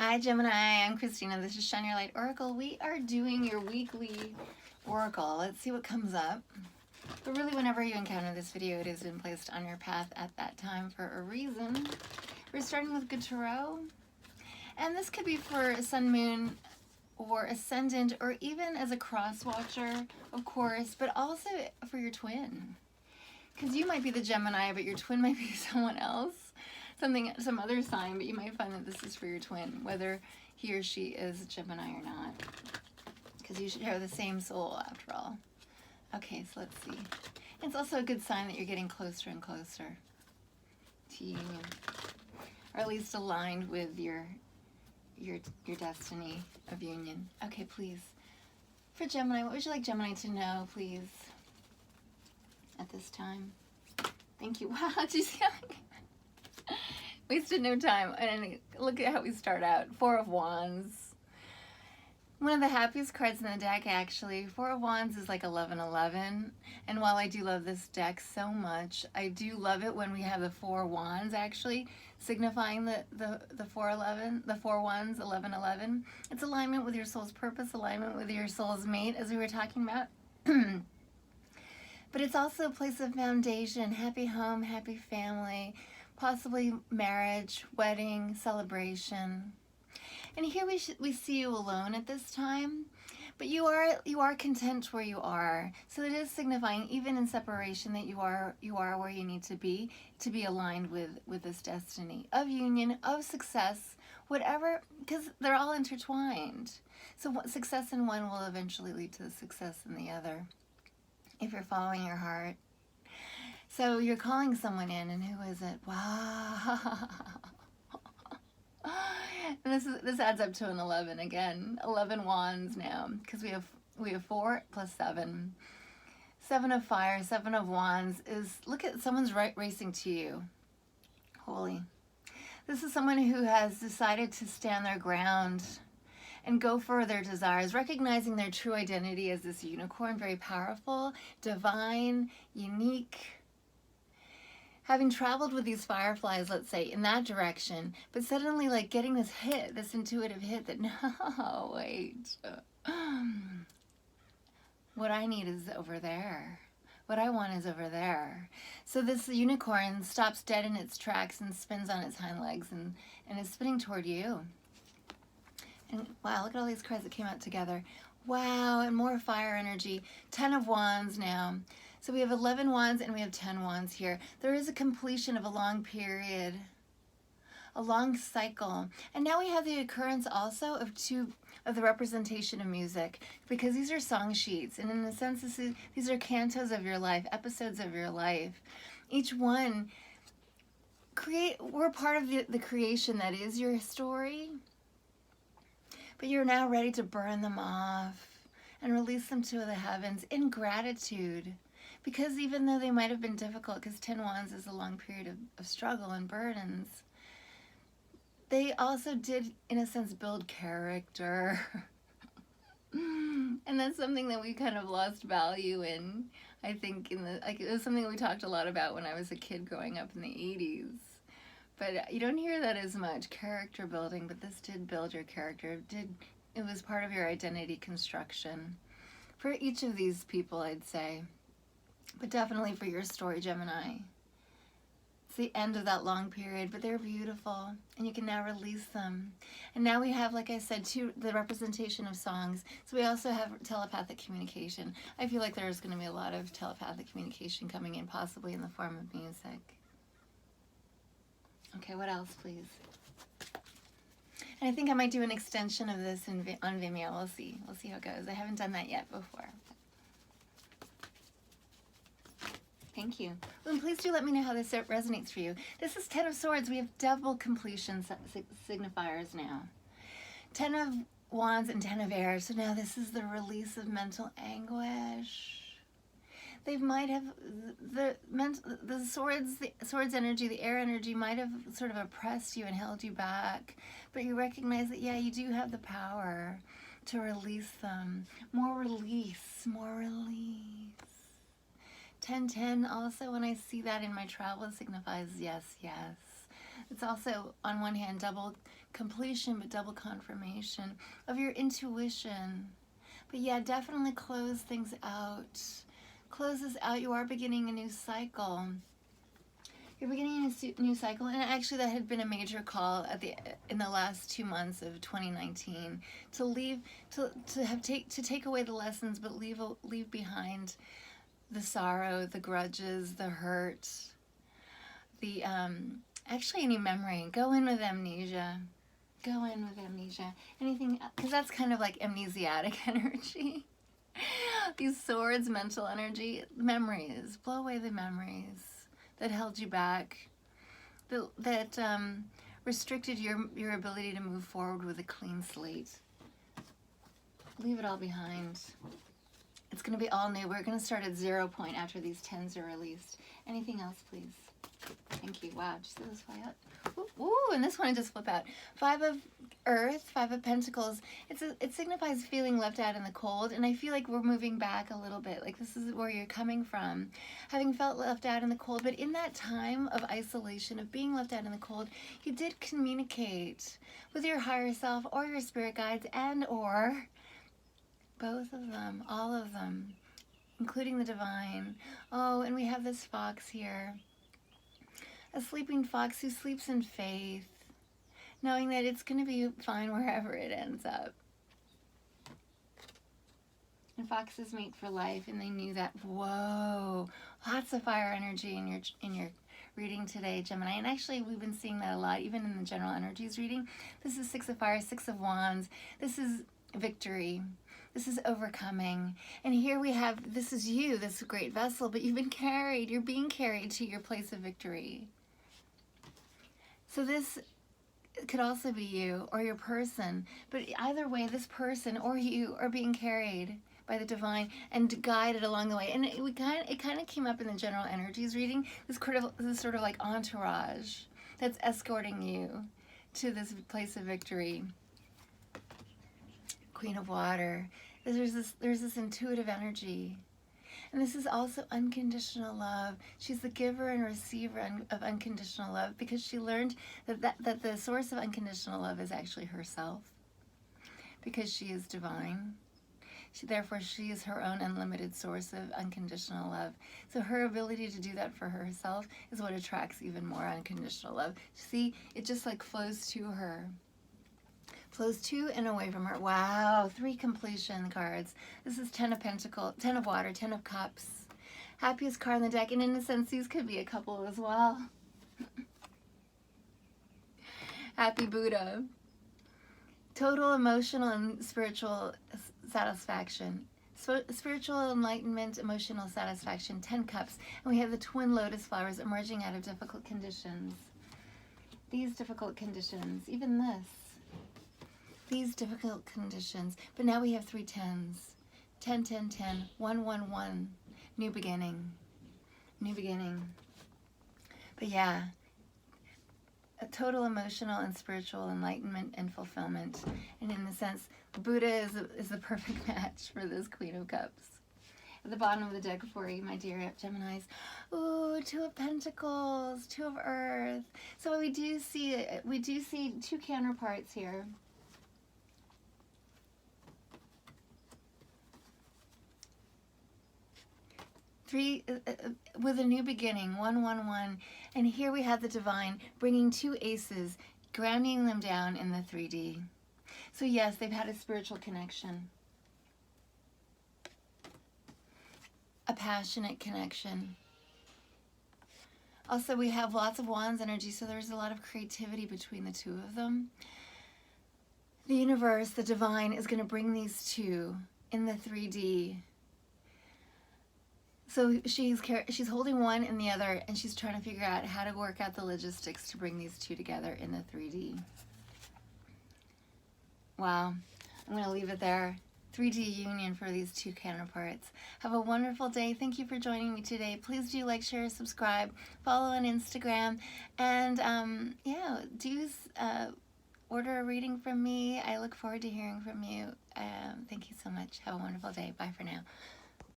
Hi Gemini, I'm Christina. This is Shine Your Light Oracle. We are doing your weekly oracle. Let's see what comes up. But really, whenever you encounter this video, it has been placed on your path at that time for a reason. We're starting with Good Tarot. And this could be for Sun, Moon, or Ascendant, or even as a cross watcher, of course, but also for your twin. Because you might be the Gemini, but your twin might be someone else. Some other sign, but you might find that this is for your twin, whether he or she is a Gemini or not, because you should have the same soul after all. Okay, so let's see. It's also a good sign that you're getting closer and closer to union, or at least aligned with your destiny of union. Okay, please. For Gemini, what would you like Gemini to know, please, at this time? Thank you. Wow, did you see how wasted no time. And look at how we start out. Four of Wands. One of the happiest cards in the deck, actually. Four of Wands is like 1111. And while I do love this deck so much, I do love it when we have the Four Wands, actually, signifying the 411, the Four Wands, 1111. It's alignment with your soul's purpose, alignment with your soul's mate, as we were talking about. But it's also a place of foundation, happy home, happy family, possibly marriage, wedding, celebration. And here we see you alone at this time, but you are content where you are. So it is signifying, even in separation, that you are where you need to be aligned with this destiny of union, of success, whatever, because they're all intertwined. So success in one will eventually lead to the success in the other, if you're following your heart. So you're calling someone in, and who is it? Wow. And this adds up to an 11 again. 11 wands now, because we have 4 plus 7. 7 of fire, 7 of wands is, look at someone's racing to you. Holy. This is someone who has decided to stand their ground and go for their desires, recognizing their true identity as this unicorn, very powerful, divine, unique. Having traveled with these fireflies, let's say, in that direction, but suddenly like getting this hit, this intuitive hit that, no, wait. What I need is over there. What I want is over there. So this unicorn stops dead in its tracks and spins on its hind legs and is spinning toward you. And wow, look at all these cards that came out together. Wow, and more fire energy. 10 of wands now. So we have 11 wands and we have 10 wands here. There is a completion of a long period, a long cycle. And now we have the occurrence also of the representation of music, because these are song sheets. And in a sense, these are cantos of your life, episodes of your life. Each one, we're part of the creation that is your story. But you're now ready to burn them off and release them to the heavens in gratitude. Because even though they might have been difficult, because 10 wands is a long period of struggle and burdens, they also did, in a sense, build character. And that's something that we kind of lost value in, I think, it was something we talked a lot about when I was a kid growing up in the 80s. But you don't hear that as much, character building, but this did build your character. It was part of your identity construction. For each of these people, I'd say. But definitely for your story, Gemini. It's the end of that long period, but they're beautiful, and you can now release them. And now we have, like I said, the representation of songs. So we also have telepathic communication. I feel like there's going to be a lot of telepathic communication coming in, possibly in the form of music. Okay, what else, please? And I think I might do an extension of this on Vimeo. We'll see. We'll see how it goes. I haven't done that yet before. Thank you. Well, and please do let me know how this resonates for you. This is 10 of Swords. We have double completion signifiers now. 10 of Wands and 10 of Air. So now this is the release of mental anguish. They might have, the swords energy, the air energy might have sort of oppressed you and held you back. But you recognize that, yeah, you do have the power to release them. More release, more release. 1010 also, when I see that in my travel, it signifies yes, yes. It's also, on one hand, double completion, but double confirmation of your intuition. But yeah, definitely close things out. Close this out. You are beginning a new cycle. You're beginning a new cycle, and actually that had been a major call in the last 2 months of 2019 to leave, to take away the lessons, but leave behind the sorrow, the grudges, the hurt, the actually any memory. Go in with amnesia. Go in with amnesia. Anything, because that's kind of like amnesiac energy. These swords, mental energy, memories. Blow away the memories that held you back, that restricted your ability to move forward with a clean slate. Leave it all behind. It's going to be all new. We're going to start at 0 point after these 10s are released. Anything else, please? Thank you. Wow, just those fly out. Ooh, and this one I just flip out. 5 of Earth, 5 of Pentacles. It signifies feeling left out in the cold, and I feel like we're moving back a little bit. Like this is where you're coming from, having felt left out in the cold. But in that time of isolation, of being left out in the cold, you did communicate with your higher self or your spirit guides, and or both of them, all of them, including the divine. Oh, and we have this fox here. A sleeping fox who sleeps in faith, knowing that it's going to be fine wherever it ends up. And foxes mate for life, and they knew that. Whoa, lots of fire energy in your reading today, Gemini. And actually, we've been seeing that a lot, even in the general energies reading. This is 6 of Fire, 6 of Wands. This is victory. This is overcoming. And here we have, this is you, this great vessel, but you've been carried. You're being carried to your place of victory. So this could also be you or your person, but either way, this person or you are being carried by the divine and guided along the way. And it kind of came up in the general energies reading, this sort of like entourage that's escorting you to this place of victory. Queen of Water. There's this intuitive energy. And this is also unconditional love. She's the giver and receiver of unconditional love because she learned that the source of unconditional love is actually herself, because she is divine. Therefore, she is her own unlimited source of unconditional love. So her ability to do that for herself is what attracts even more unconditional love. See, it just like flows to her. Flows to and away from her. Wow, 3 completion cards. This is 10 of Pentacles, 10 of Water, 10 of Cups. Happiest card in the deck, and in a sense, these could be a couple as well. Happy Buddha. Total emotional and spiritual satisfaction. Spiritual enlightenment, emotional satisfaction, 10 cups. And we have the twin lotus flowers emerging out of difficult conditions. These difficult conditions, even this. These difficult conditions. But now we have 3 tens. 10, 10, 10, 1, 1, 1. New beginning. New beginning. But yeah, a total emotional and spiritual enlightenment and fulfillment. And in a sense, Buddha is the perfect match for this Queen of Cups. At the bottom of the deck for you, my dear Geminis. Ooh, 2 of Pentacles, 2 of Earth. So we do see 2 counterparts here. Three with a new beginning, 1, 1, 1. And here we have the divine bringing 2 aces, grounding them down in the 3D. So yes, they've had a spiritual connection. A passionate connection. Also, we have lots of Wands energy, so there's a lot of creativity between the 2 of them. The universe, the divine, is going to bring these 2 in the 3D. So she's holding one and the other, and she's trying to figure out how to work out the logistics to bring these 2 together in the 3D. Wow. I'm going to leave it there. 3D union for these 2 counterparts. Have a wonderful day. Thank you for joining me today. Please do like, share, subscribe, follow on Instagram, and yeah, do order a reading from me. I look forward to hearing from you. Thank you so much. Have a wonderful day. Bye for now.